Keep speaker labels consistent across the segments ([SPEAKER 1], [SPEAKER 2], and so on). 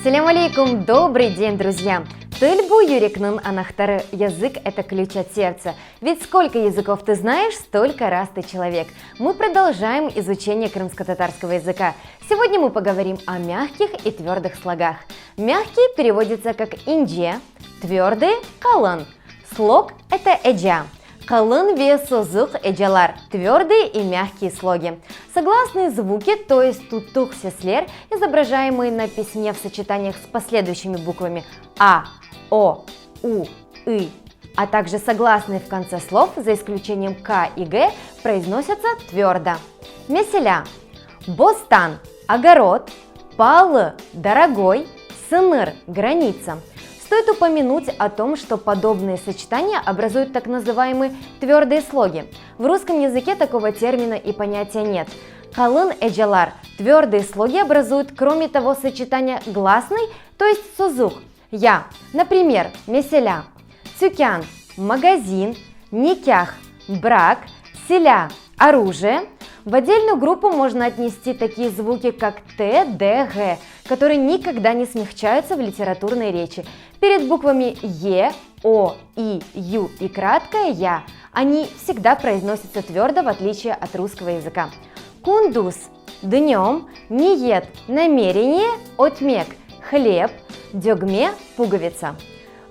[SPEAKER 1] Салям алейкум, добрый день, друзья! Тыльбу юрикнын анахтары. Язык – это ключ от сердца. Ведь сколько языков ты знаешь, столько раз ты человек. Мы продолжаем изучение крымско-татарского языка. Сегодня мы поговорим о мягких и твердых слогах. Мягкие переводятся как инже, твердые – калын. Слог – это эджа. Калын ве созук эджалар – твердые и мягкие слоги. Согласные звуки, то есть тутух сеслер, изображаемые на письме в сочетаниях с последующими буквами А, О, У, И, а также согласные в конце слов, за исключением К и Г, произносятся твердо. Меселя. Бостан – огород, палы – дорогой, сыныр – граница. Стоит упомянуть о том, что подобные сочетания образуют так называемые твердые слоги. В русском языке такого термина и понятия нет. Калын эджалар – твердые слоги образуют, кроме того, сочетания гласный, то есть созух. Я, например, меселя, тюкян – магазин, никях – брак, селя – оружие. В отдельную группу можно отнести такие звуки, как Т, Д, Г, которые никогда не смягчаются в литературной речи. Перед буквами Е, О, И, Ю и краткое Я они всегда произносятся твердо, в отличие от русского языка. Кундуз – днем, ниет – намерение, отмек – хлеб, дёгме – пуговица.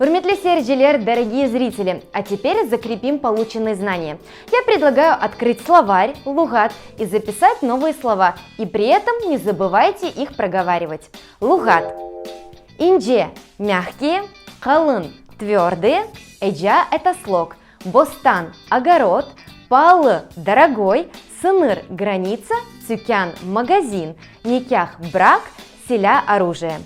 [SPEAKER 1] Урметли серджелер, дорогие зрители, а теперь закрепим полученные знания. Я предлагаю открыть словарь, лугат и записать новые слова, и при этом не забывайте их проговаривать. Лугат. Инже – мягкие, калын – твердые, эджа – это слог, бостан – огород, палы – дорогой, сыныр – граница, тюкян – магазин, никях – брак, селя – оружие.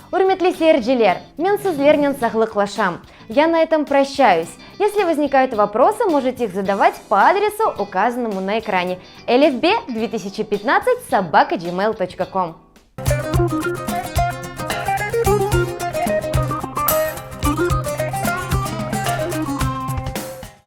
[SPEAKER 1] Урметли серджелер, мен сізлернен сағлықлашам. Я на этом прощаюсь. Если возникают вопросы, можете их задавать по адресу, указанному на экране. elifb2015@gmail.com.